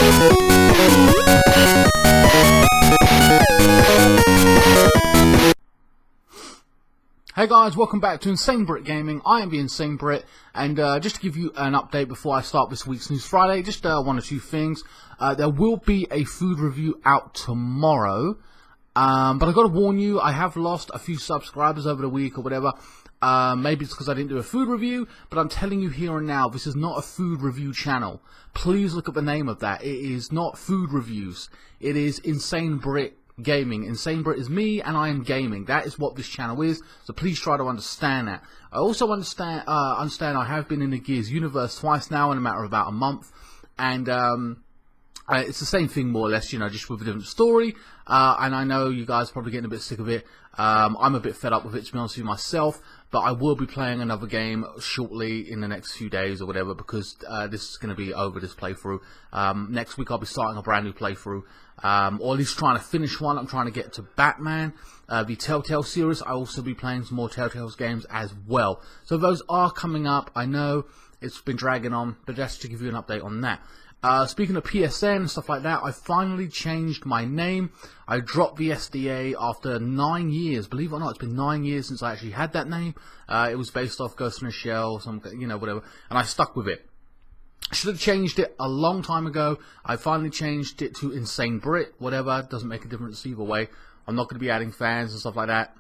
Hey guys, welcome back to INSANEBRIT Gaming. I am the INSANEBRIT, and just to give you an update before I start this week's News Friday, just one or two things. There will be a food review out tomorrow, but I've got to warn you, I have lost a few subscribers over the week or whatever. Maybe it's because I didn't do a food review, but I'm telling you here and now, this is not a food review channel. Please look at the name of that. It is not food reviews. It is INSANEBRIT Gaming. INSANEBRIT is me, and I am gaming. That is what this channel is. So please try to understand that. I also understand I have been in the Gears universe twice now in a matter of about a month, and it's the same thing more or less, you know, just with a different story. And I know you guys are probably getting a bit sick of it. I'm a bit fed up with it, to be honest with you myself. But I will be playing another game shortly in the next few days or whatever, because this is going to be over, this playthrough. Next week I'll be starting a brand new playthrough, or at least trying to finish one. I'm trying to get to Batman, the Telltale series. I'll also be playing some more Telltale's games as well. So those are coming up. I know it's been dragging on, but just to give you an update on that. Speaking of PSN and stuff like that, I finally changed my name. I dropped the SDA after 9 years. Believe it or not, it's been 9 years since I actually had that name. It was based off Ghost in a Shell, some, you know, whatever, and I stuck with it. Should have changed it a long time ago. I finally changed it to INSANEBRIT, whatever. Doesn't make a difference either way. I'm not going to be adding fans and stuff like that,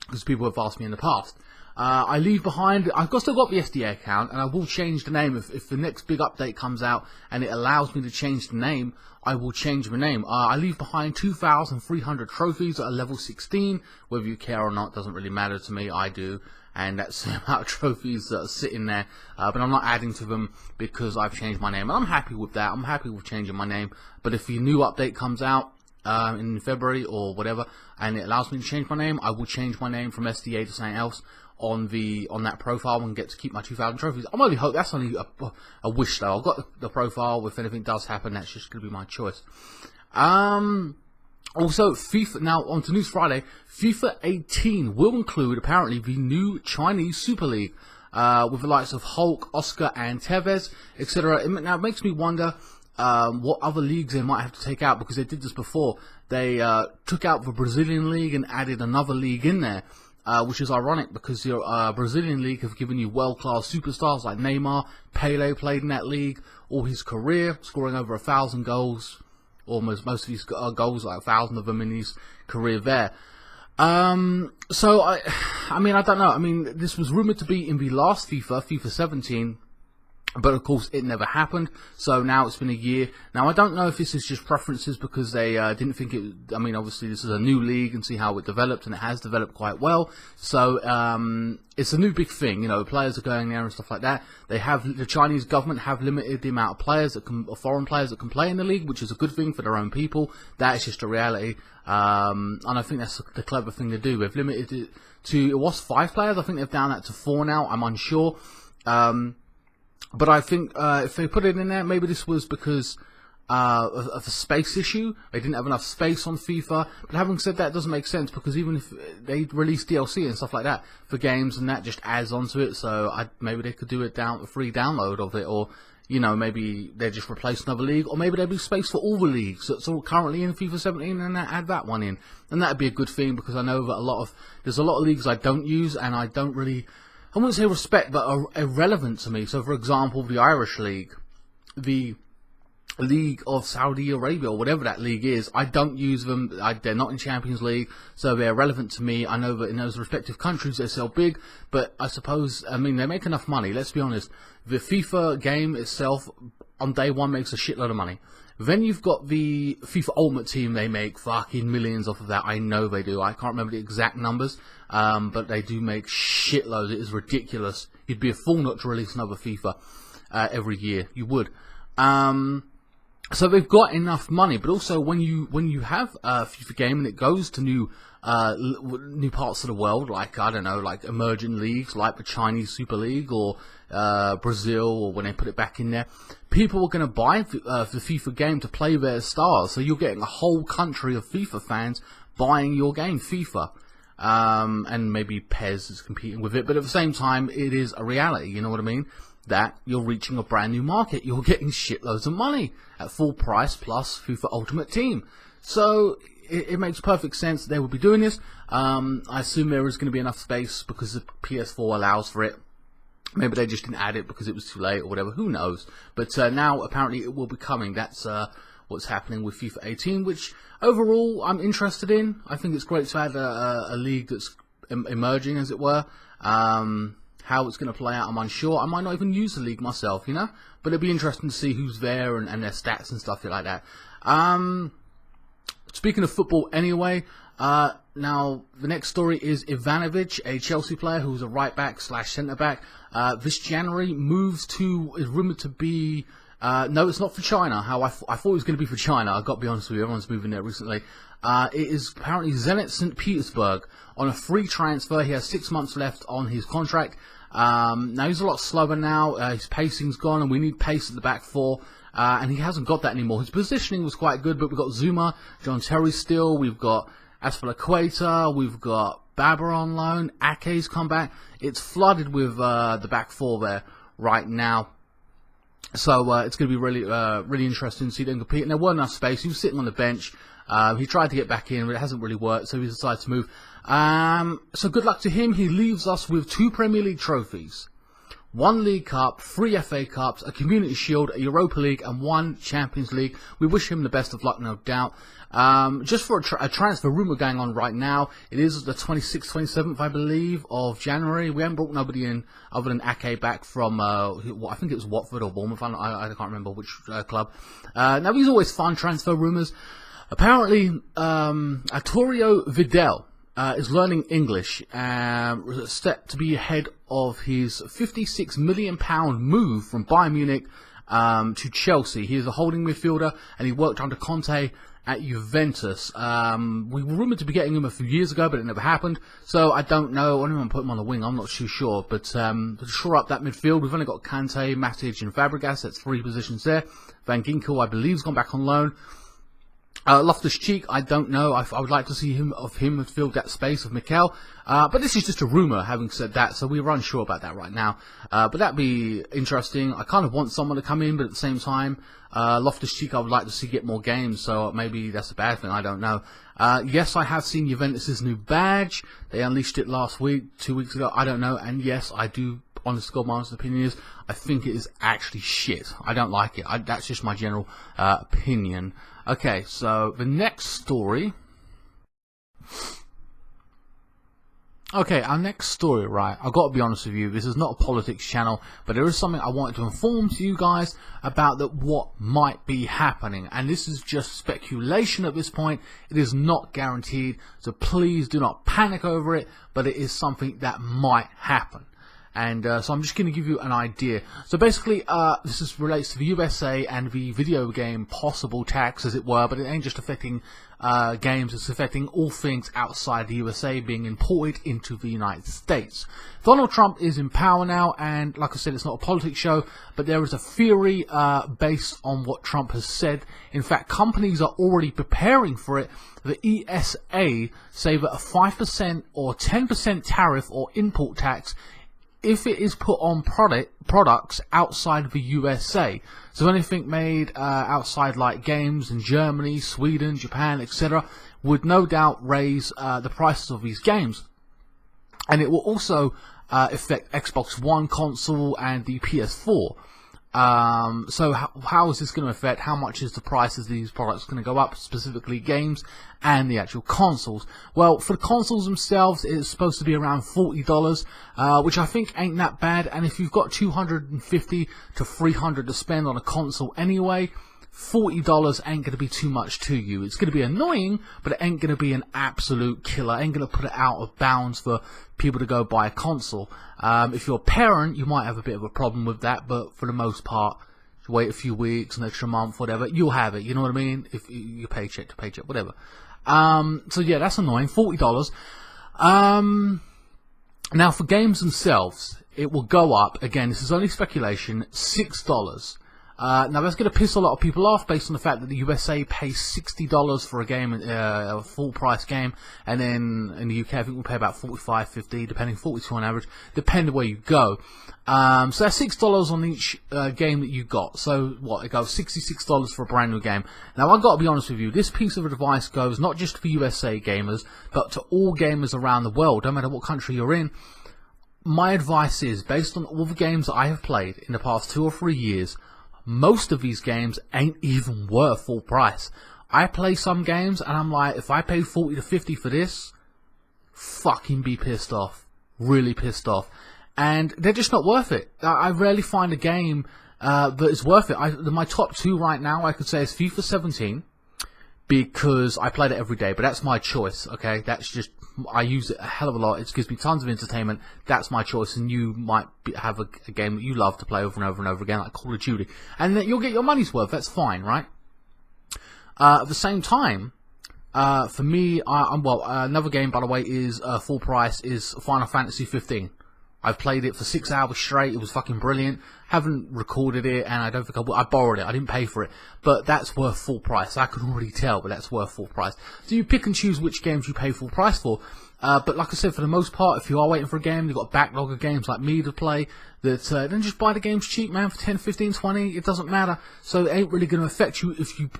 because people have asked me in the past. I leave behind, I've still got the SDA account, and I will change the name. If the next big update comes out and it allows me to change the name, I will change the name. I leave behind 2,300 trophies at a level 16. Whether you care or not doesn't really matter to me. I do, and that's the amount of trophies that are sitting there. But I'm not adding to them because I've changed my name. And I'm happy with that. I'm happy with changing my name. But if the new update comes out in February or whatever, and it allows me to change my name, I will change my name from SDA to something else on that profile and get to keep my 2,000 trophies. I'm only hope that's only a wish though. I've got the profile. If anything does happen, that's just going to be my choice. Also, FIFA. Now on to News Friday. FIFA 18 will include apparently the new Chinese Super League with the likes of Hulk, Oscar, and Tevez, etc. Now it makes me wonder what other leagues they might have to take out, because they did this before. They took out the Brazilian league and added another league in there. Which is ironic, because your Brazilian league have given you world-class superstars like Neymar. Pele played in that league all his career, scoring over 1,000 goals, almost most of his goals, like 1,000 of them in his career there. So I mean, I don't know. I mean, this was rumored to be in the last FIFA 17. But of course it never happened, so now it's been a year. Now I don't know if this is just preferences, because they didn't think it, I mean obviously this is a new league and see how it developed, and it has developed quite well. So it's a new big thing, you know, players are going there and stuff like that. They have, the Chinese government have limited the amount of players that can, foreign players that can play in the league, which is a good thing for their own people. That is just a reality, and I think that's the clever thing to do. They've limited it to, it was 5 players, I think they've down that to 4 now, I'm unsure. But I think if they put it in there, maybe this was because of a space issue. They didn't have enough space on FIFA. But having said that, it doesn't make sense, because even if they release DLC and stuff like that for games, and that just adds onto it. So maybe they could do a free download of it, or you know, maybe they just replace another league, or maybe there'd be space for all the leagues that's all currently in FIFA 17, and add that one in, and that'd be a good thing, because I know that there's a lot of leagues I don't use, and I don't really, I wouldn't say respect, but are irrelevant to me. So, for example, the Irish League, the League of Saudi Arabia, or whatever that league is, I don't use them. They're not in Champions League, so they're relevant to me. I know that in those respective countries they're so big, but I suppose, I mean, they make enough money. Let's be honest. The FIFA game itself, on day one, makes a shitload of money. Then you've got the FIFA Ultimate Team. They make fucking millions off of that. I know they do. I can't remember the exact numbers, but they do make shitloads. It is ridiculous. You'd be a fool not to release another FIFA every year. You would. So they've got enough money, but also when you have a FIFA game and it goes to new parts of the world, like, I don't know, like emerging leagues, like the Chinese Super League, or Brazil, or when they put it back in there, people are going to buy the FIFA game to play their stars. So you're getting a whole country of FIFA fans buying your game, FIFA. And maybe PES is competing with it, but at the same time, it is a reality, you know what I mean? that you're reaching a brand new market. You're getting shitloads of money at full price plus FIFA Ultimate Team. So it makes perfect sense they will be doing this. I assume there is going to be enough space because the PS4 allows for it. Maybe they just didn't add it because it was too late or whatever. Who knows? But now apparently it will be coming. That's what's happening with FIFA 18, which overall I'm interested in. I think it's great to add a league that's emerging, as it were. How it's going to play out, I'm unsure. I might not even use the league myself, you know. But it'll be interesting to see who's there and their stats and stuff like that. Speaking of football anyway, now the next story is Ivanovic, a Chelsea player who's a right back / centre back. This January is rumoured to be, no, it's not for China. I thought it was going to be for China. I've got to be honest with you, everyone's moving there recently. It is apparently Zenit St. Petersburg on a free transfer. He has 6 months left on his contract. Now he's a lot slower now. His pacing's gone, and we need pace at the back four. And he hasn't got that anymore. His positioning was quite good, but we've got Zuma, John Terry still, we've got Aspilicueta, we've got Baba on loan, Ake's come back. It's flooded with the back four there right now. So it's going to be really interesting to see them compete. And there wasn't enough space. He was sitting on the bench. He tried to get back in, but it hasn't really worked, so he decided to move. So good luck to him. He leaves us with 2 Premier League trophies. 1 League Cup, 3 FA Cups, a Community Shield, a Europa League, and 1 Champions League. We wish him the best of luck, no doubt. Just for a transfer rumour going on right now, it is the 26th, 27th, I believe, of January. We haven't brought nobody in other than Ake back from, I think it was Watford or Bournemouth. I can't remember which club. Now, these are always fun transfer rumours. Apparently, Arturo Vidal is learning English, set to be ahead of his £56 million move from Bayern Munich to Chelsea. He is a holding midfielder, and he worked under Conte at Juventus. We were rumoured to be getting him a few years ago, but it never happened. So I don't know. I don't even put him on the wing. I'm not too sure. But to shore up that midfield, we've only got Kante, Matic, and Fabregas. That's 3 positions there. Van Ginkel, I believe, has gone back on loan. Loftus-Cheek, I don't know. I would like to see him fill that space of Mikel. But this is just a rumour, having said that, so we're unsure about that right now. But that'd be interesting. I kind of want someone to come in, but at the same time, Loftus-Cheek I would like to see get more games, so maybe that's a bad thing, I don't know. Yes, I have seen Juventus' new badge. They unleashed it last week, 2 weeks ago, I don't know. And yes, I do, honest to God, my honest opinion is, I think it is actually shit. I don't like it. That's just my general opinion. Okay, so the next story. Okay, our next story, right, I've got to be honest with you, this is not a politics channel, but there is something I wanted to inform to you guys about that what might be happening, and this is just speculation at this point. It is not guaranteed, so please do not panic over it, but it is something that might happen. And so I'm just going to give you an idea. So basically, this relates to the USA and the video game possible tax, as it were, but it ain't just affecting games, it's affecting all things outside the USA being imported into the United States. Donald Trump is in power now, and like I said, it's not a politics show, but there is a theory based on what Trump has said. In fact, companies are already preparing for it. The ESA say that a 5% or 10% tariff or import tax if it is put on products outside the USA. So anything made outside, like games in Germany, Sweden, Japan, etc., would no doubt raise the prices of these games. And it will also affect Xbox One console and the PS4. So how is this going to affect, how much is the price of these products going to go up, specifically games and the actual consoles? Well, for the consoles themselves, it's supposed to be around $40, which I think ain't that bad, and if you've got $250 to $300 to spend on a console anyway, $40 ain't going to be too much to you. It's going to be annoying, but it ain't going to be an absolute killer. It ain't going to put it out of bounds for people to go buy a console. If you're a parent, you might have a bit of a problem with that, but for the most part, if you wait a few weeks, an extra month, whatever, you'll have it. You know what I mean? If you paycheck to paycheck, whatever. So yeah, that's annoying. $40. Now for games themselves, it will go up. Again, this is only speculation. $6. Now that's going to piss a lot of people off based on the fact that the USA pays $60 for a game, a full price game, and then in the UK I think we'll pay about $45, $50, depending, 42 on average, depending where you go. So that's $6 on each game that you got. So what, it goes $66 for a brand new game. Now I've got to be honest with you, this piece of advice goes not just for USA gamers, but to all gamers around the world, no matter what country you're in. My advice is, based on all the games that I have played in the past 2 or 3 years, most of these games ain't even worth full price. I play some games and I'm like, if I pay 40 to 50 for this, fucking be pissed off. Really pissed off. And they're just not worth it. I rarely find a game that is worth it. My top 2 right now, I could say, is FIFA 17, because I played it every day, but that's my choice, okay? That's just, I use it a hell of a lot. It gives me tons of entertainment. That's my choice, and you might have a game that you love to play over and over and over again, like Call of Duty, and then you'll get your money's worth. That's fine, right? At the same time, for me, another game, by the way, is full price, is Final Fantasy 15. I've played it for 6 hours straight. It was fucking brilliant. Haven't recorded it, and I don't think I will. I borrowed it. I didn't pay for it, but that's worth full price. I can already tell, but that's worth full price. So you pick and choose which games you pay full price for. But like I said, for the most part, if you are waiting for a game, you've got a backlog of games like me to play, then just buy the games cheap, man, for 10, 15, 20. It doesn't matter. So it ain't really going to affect you if you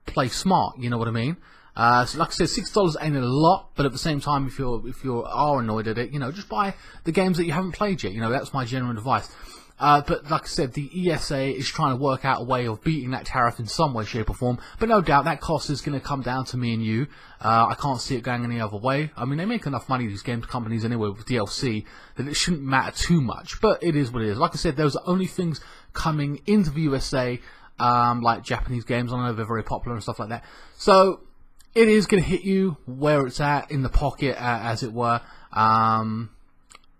play smart. You know what I mean? So like I said, $6 ain't a lot, but at the same time, if you are annoyed at it, just buy the games that you haven't played yet. That's my general advice. But like I said, the ESA is trying to work out a way of beating that tariff in some way, shape or form. But no doubt that cost is going to come down to me and you. I can't see it going any other way. I mean, they make enough money, these games companies anyway, with DLC, that it shouldn't matter too much. But it is what it is. Like I said, those are only things coming into the USA, like Japanese games. I know they're very popular and stuff like that. So it is going to hit you where it's at, in the pocket, as it were.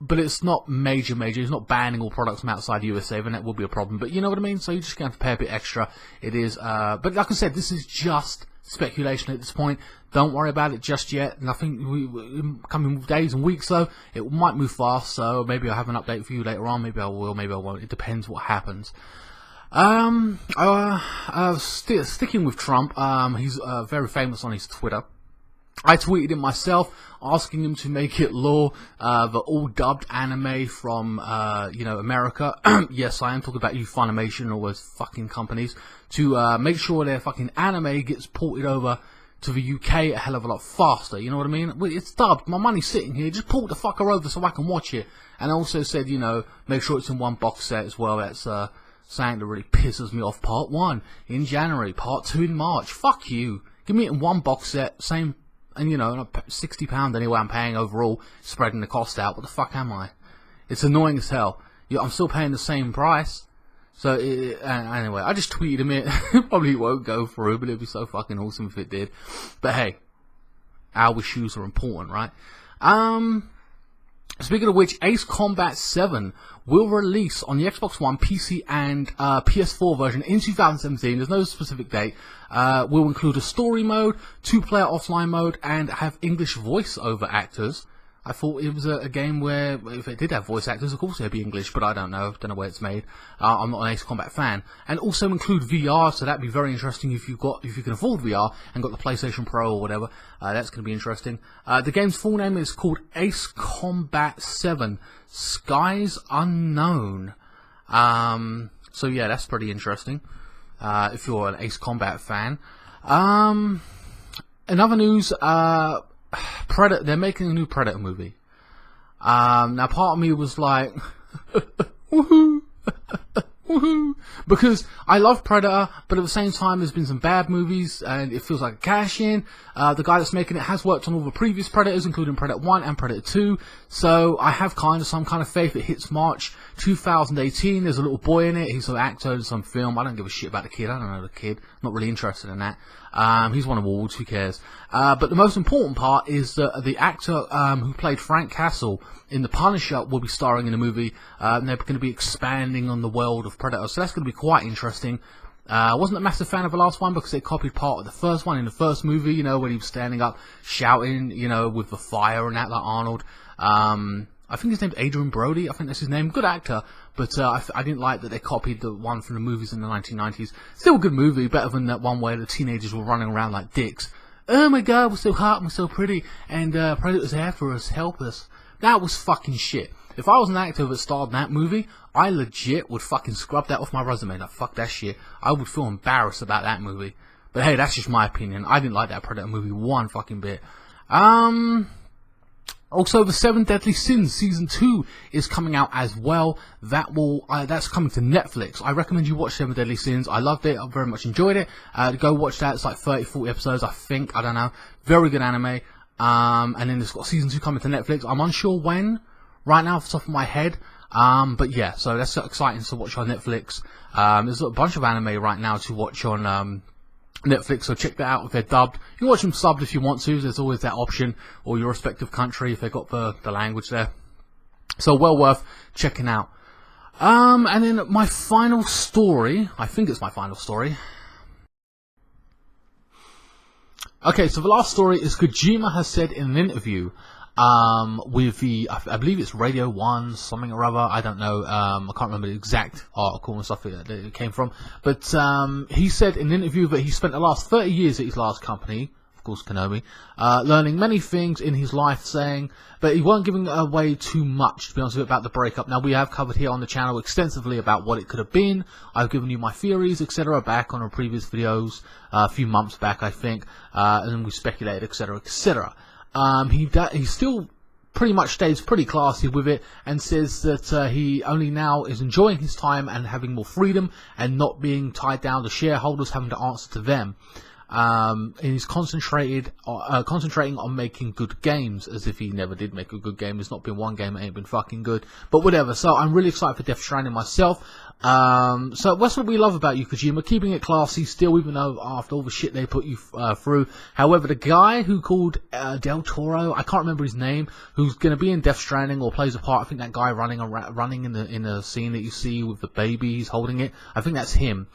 But it's not major. It's not banning all products from outside the USA, then that will be a problem. But you know what I mean? So you're just going to have to pay a bit extra. It is, but like I said, this is just speculation at this point. Don't worry about it just yet. Nothing coming days and weeks, though. It might move fast, so maybe I'll have an update for you later on. Maybe I will, maybe I won't. It depends what happens. Sticking with Trump, he's very famous on his Twitter. I tweeted him myself, asking him to make it law that all dubbed anime from, America, yes, I am talking about you Funimation, all those fucking companies, to make sure their fucking anime gets ported over to the UK a hell of a lot faster, you know what I mean? It's dubbed, my money's sitting here, just port the fucker over so I can watch it. And I also said, make sure it's in one box set as well. That's something that really pisses me off. Part 1 in January, Part 2 in March. Fuck you. Give me it in one box set, same. And £60 anyway I'm paying overall, spreading the cost out. What the fuck am I? It's annoying as hell. I'm still paying the same price. So anyway, I just tweeted him it. Probably won't go through, but it'd be so fucking awesome if it did. But hey, our issues are important, right? Speaking of which, Ace Combat 7 will release on the Xbox One, PC, and PS4 version in 2017. There's no specific date. Will include a story mode, 2-player offline mode, and have English voice-over actors. I thought it was a game where, if it did have voice actors, of course it'd be English, but I don't know where it's made. I'm not an Ace Combat fan. And also include VR, so that'd be very interesting if you can afford VR and got the PlayStation Pro or whatever. That's going to be interesting. The game's full name is called Ace Combat 7 Skies Unknown. So yeah, that's pretty interesting, if you're an Ace Combat fan. Another news, Predator, they're making a new Predator movie. Now part of me was like, woohoo, woohoo, because I love Predator, but at the same time there's been some bad movies and it feels like a cash in. The guy that's making it has worked on all the previous Predators, including Predator 1 and Predator 2, so I have some kind of faith. It hits March 2018, there's a little boy in it, he's an actor in some film. I don't give a shit about the kid, I don't know the kid, not really interested in that. He's won awards, who cares? But the most important part is that the actor who played Frank Castle in The Punisher will be starring in the movie. And they're going to be expanding on the world of Predator, so that's going to be quite interesting. I wasn't a massive fan of the last one because they copied part of the first one in the first movie, when he was standing up shouting, with the fire and that, like Arnold. I think his name's Adrian Brody, I think that's his name. Good actor, but I didn't like that they copied the one from the movies in the 1990s. Still a good movie, better than that one where the teenagers were running around like dicks. Oh my god, we're so hot and we're so pretty, and Predator's after us, help us. That was fucking shit. If I was an actor that starred in that movie, I legit would fucking scrub that off my resume. Like, fuck that shit. I would feel embarrassed about that movie. But hey, that's just my opinion. I didn't like that Predator movie one fucking bit. Also, The 7 Deadly Sins Season 2 is coming out as well. That's coming to Netflix. I recommend you watch 7 Deadly Sins. I loved it. I very much enjoyed it. Go watch that. It's like 30, 40 episodes, I think. I don't know. Very good anime. And then it's got Season 2 coming to Netflix. I'm unsure when, right now, off the top of my head. But yeah, so that's exciting to watch on Netflix. There's a bunch of anime right now to watch on Netflix, so check that out if they're dubbed. You can watch them subbed if you want to. There's always that option, or your respective country if they've got the language there. So well worth checking out. And then my final story, I think it's my final story. Okay, so the last story is Kojima has said in an interview with I believe it's Radio 1, something or other, I don't know, I can't remember the exact article and stuff that it came from, but he said in an interview that he spent the last 30 years at his last company, of course Konami, learning many things in his life, saying that he weren't giving away too much, to be honest with you, about the breakup. Now, we have covered here on the channel extensively about what it could have been. I've given you my theories, etc., back on our previous videos, a few months back, I think, and then we speculated, etc., etc. He still pretty much stays pretty classy with it and says that he only now is enjoying his time and having more freedom and not being tied down to shareholders, having to answer to them. And he's concentrating on making good games, as if he never did make a good game. There's not been one game that ain't been fucking good, but whatever. So I'm really excited for Death Stranding myself. So that's what we love about you, Kojima, keeping it classy still, even though after all the shit they put you through. However, the guy who called Del Toro, I can't remember his name, who's going to be in Death Stranding or plays a part, I think that guy running in the scene that you see with the baby, he's holding it, I think that's him.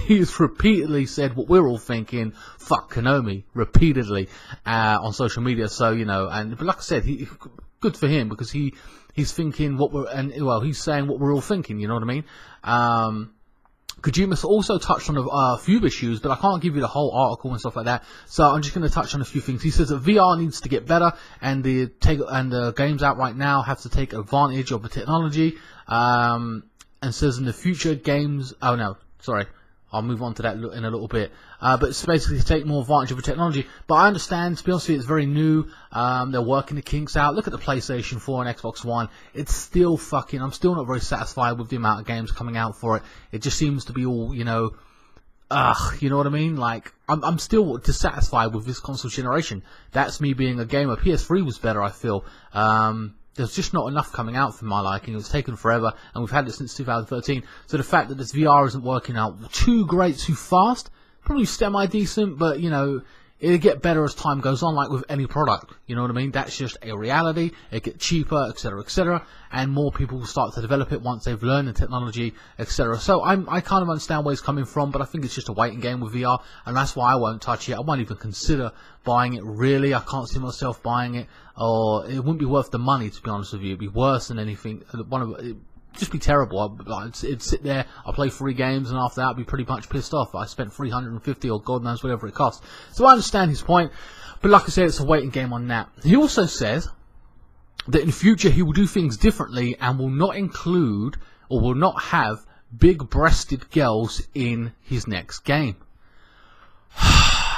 He's repeatedly said what we're all thinking, fuck Konami, repeatedly, on social media. So, you know, but like I said, good for him, because he's thinking he's saying what we're all thinking, you know what I mean? Kojima also touched on a few issues, but I can't give you the whole article and stuff like that, so I'm just going to touch on a few things. He says that VR needs to get better, and the games out right now have to take advantage of the technology, and says in the future games... Oh no, sorry. I'll move on to that in a little bit. But it's basically to take more advantage of the technology. But I understand, to be honest with you, it's very new. They're working the kinks out. Look at the PlayStation 4 and Xbox One. It's still fucking... I'm still not very satisfied with the amount of games coming out for it. It just seems to be all, you know... you know what I mean? Like, I'm still dissatisfied with this console generation. That's me being a gamer. PS3 was better, I feel. There's just not enough coming out for my liking. It's taken forever, and we've had it since 2013. So the fact that this VR isn't working out too great, too fast, probably semi-decent, but, you know, it'll get better as time goes on, like with any product. You know what I mean? That's just a reality. It gets cheaper, etc., and more people will start to develop it once they've learned the technology, etc. So I kind of understand where he's coming from, but I think it's just a waiting game with VR, and that's why I won't touch it. I won't even consider buying it, really. I can't see myself buying it, or it wouldn't be worth the money, to be honest with you. It'd be worse than anything. It'd just be terrible. It'd sit there, I'll play 3 games, and after that I'd be pretty much pissed off. I spent $350 or God knows whatever it costs. So I understand his point, but like I said, it's a waiting game on that. He also says that in the future he will do things differently and will not include, or will not have, big-breasted girls in his next game.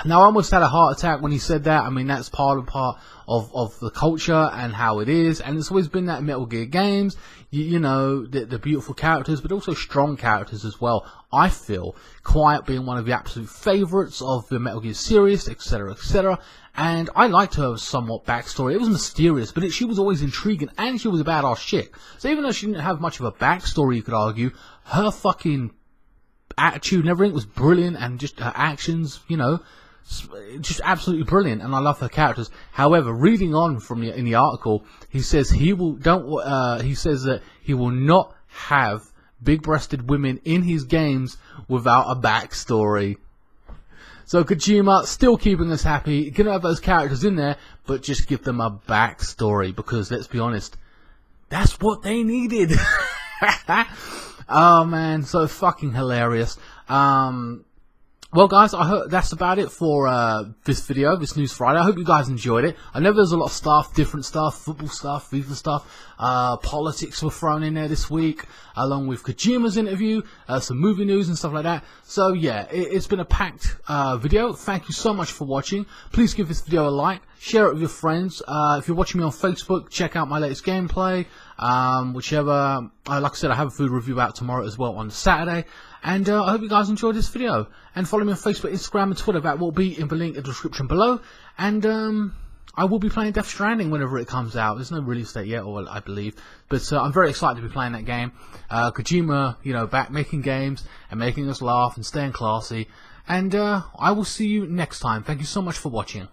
Now, I almost had a heart attack when he said that. I mean, that's part of the culture and how it is, and it's always been that in Metal Gear games. You know, the beautiful characters, but also strong characters as well. I feel Quiet being one of the absolute favourites of the Metal Gear series, etc., etc. And I liked her somewhat backstory. It was mysterious, but she was always intriguing, and she was a badass chick. So even though she didn't have much of a backstory, you could argue, her fucking attitude and everything was brilliant, and just her actions, you know, just absolutely brilliant, and I love her characters. However, reading on from in the article, he says he says that he will not have big-breasted women in his games without a backstory. So Kojima, still keeping us happy, gonna have those characters in there, but just give them a backstory, because let's be honest, that's what they needed. Oh man, so fucking hilarious. Well guys, I hope that's about it for this video, this News Friday. I hope you guys enjoyed it. I know there's a lot of stuff, different stuff, football stuff, FIFA stuff, politics were thrown in there this week, along with Kojima's interview, some movie news and stuff like that. So yeah, it's been a packed video. Thank you so much for watching. Please give this video a like, share it with your friends. If you're watching me on Facebook, check out my latest gameplay. Whichever, like I said, I have a food review out tomorrow as well on Saturday. And I hope you guys enjoyed this video. And follow me on Facebook, Instagram, and Twitter. That will be in the link in the description below. And I will be playing Death Stranding whenever it comes out. There's no release date yet, or I believe. But I'm very excited to be playing that game. Kojima, you know, back making games and making us laugh and staying classy. And I will see you next time. Thank you so much for watching.